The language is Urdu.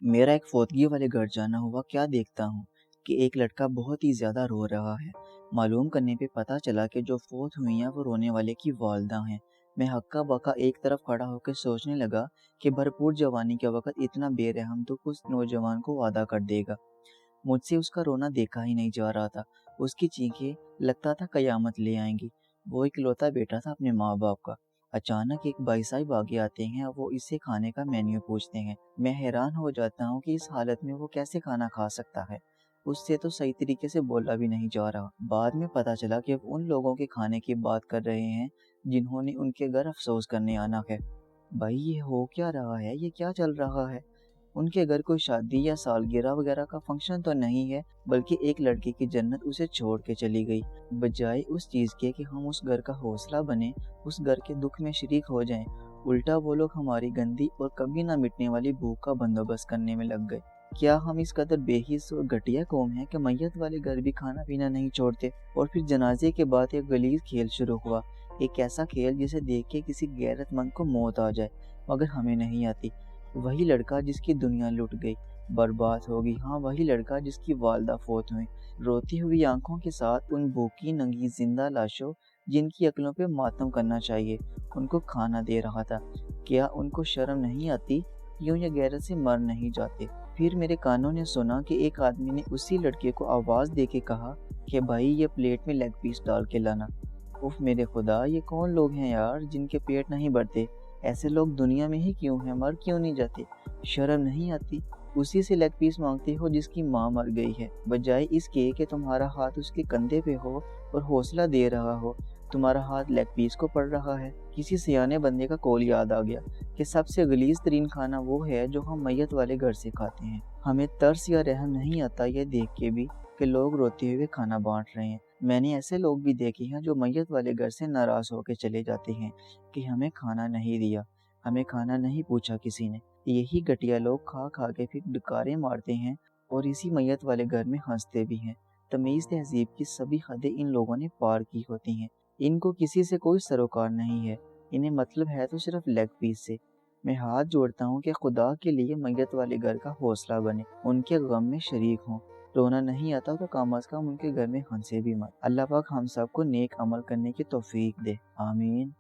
میرا ایک فوتگی والے گھر جانا ہوا، کیا دیکھتا ہوں کہ ایک لڑکا بہت ہی زیادہ رو رہا ہے۔ معلوم کرنے پہ پتا چلا کہ جو فوت ہوئی ہیں وہ رونے والے کی والدہ ہیں۔ میں ہکا بکا ایک طرف کھڑا ہو کے سوچنے لگا کہ بھرپور جوانی کے وقت اتنا بے رحم تو اس نوجوان کو وعدہ کر دے گا۔ مجھ سے اس کا رونا دیکھا ہی نہیں جا رہا تھا۔ اس کی چیخیں لگتا تھا قیامت لے آئیں گی۔ وہ اکلوتا بیٹا تھا اپنے ماں باپ کا۔ اچانک ایک بھائی صاحب آگے آتے ہیں اور وہ اس سے کھانے کا مینیو پوچھتے ہیں۔ میں حیران ہو جاتا ہوں کہ اس حالت میں وہ کیسے کھانا کھا سکتا ہے۔ اس سے تو صحیح طریقے سے بولا بھی نہیں جا رہا۔ بعد میں پتا چلا کہ وہ ان لوگوں کے کھانے کی بات کر رہے ہیں جنہوں نے ان کے گھر افسوس کرنے آنا ہے۔ بھائی یہ ہو کیا رہا ہے؟ یہ کیا چل رہا ہے؟ ان کے گھر کوئی شادی یا سالگرہ وغیرہ کا فنکشن تو نہیں ہے، بلکہ ایک لڑکی کی جنت اسے چھوڑ کے چلی گئی۔ بجائے اس چیز کے کہ ہم اس گھر کا حوصلہ بنیں، اس گھر کے دکھ میں شریک ہو جائیں، الٹا وہ لوگ ہماری گندی اور کبھی نہ مٹنے والی بھوک کا بندوبست کرنے میں لگ گئے۔ کیا ہم اس قدر بے حس اور گھٹیا قوم ہیں کہ میت والے گھر بھی کھانا پینا نہیں چھوڑتے؟ اور پھر جنازے کے بعد ایک غلیظ کھیل شروع ہوا، ایک ایسا کھیل جسے دیکھ کے کسی غیرت مند کو موت آ جائے، مگر ہمیں نہیں آتی۔ وہی لڑکا جس کی دنیا لٹ گئی، برباد ہوگی، ہاں وہی لڑکا جس کی والدہ فوت ہوئی، روتی ہوئی آنکھوں کے ساتھ ان بھوکی ننگی زندہ لاشوں جن کی عقلوں پہ ماتم کرنا چاہیے، ان کو کھانا دے رہا تھا۔ کیا ان کو شرم نہیں آتی؟ کیوں یہ غیرت سے مر نہیں جاتے؟ پھر میرے کانوں نے سنا کہ ایک آدمی نے اسی لڑکے کو آواز دے کے کہا کہ بھائی یہ پلیٹ میں لیگ پیس ڈال کے لانا۔ اف میرے خدا، یہ کون لوگ ہیں یار جن کے پیٹ نہیں بھرتے؟ ایسے لوگ دنیا میں ہی کیوں ہیں؟ مر کیوں نہیں جاتے؟ شرم نہیں آتی؟ اسی سے لیگ پیس مانگتے ہو جس کی ماں مر گئی ہے، بجائے اس کے کہ تمہارا ہاتھ اس کے کندھے پہ ہو اور حوصلہ دے رہا ہو، تمہارا ہاتھ لیگ پیس کو پڑ رہا ہے۔ کسی سیانے بندے کا قول یاد آ گیا کہ سب سے غلیظ ترین کھانا وہ ہے جو ہم میت والے گھر سے کھاتے ہیں۔ ہمیں ترس یا رحم نہیں آتا یہ دیکھ کے بھی کہ لوگ روتے ہوئے کھانا بانٹ رہے ہیں۔ میں نے ایسے لوگ بھی دیکھے ہیں جو میت والے گھر سے ناراض ہو کے چلے جاتے ہیں کہ ہمیں کھانا نہیں دیا، ہمیں کھانا نہیں پوچھا کسی نے۔ یہی گھٹیا لوگ کھا کھا کے پھر ڈکارے مارتے ہیں اور اسی میت والے گھر میں ہنستے بھی ہیں۔ تمیز تہذیب کی سبھی حدیں ان لوگوں نے پار کی ہوتی ہیں۔ ان کو کسی سے کوئی سروکار نہیں ہے، انہیں مطلب ہے تو صرف لیگ پیس سے۔ میں ہاتھ جوڑتا ہوں کہ خدا کے لیے میت والے گھر کا حوصلہ بنے، ان کے غم میں شریک ہوں۔ رونا نہیں آتا تو کم از کم ان کے گھر میں ہنسے بھی مت۔ اللہ پاک ہم سب کو نیک عمل کرنے کی توفیق دے، آمین۔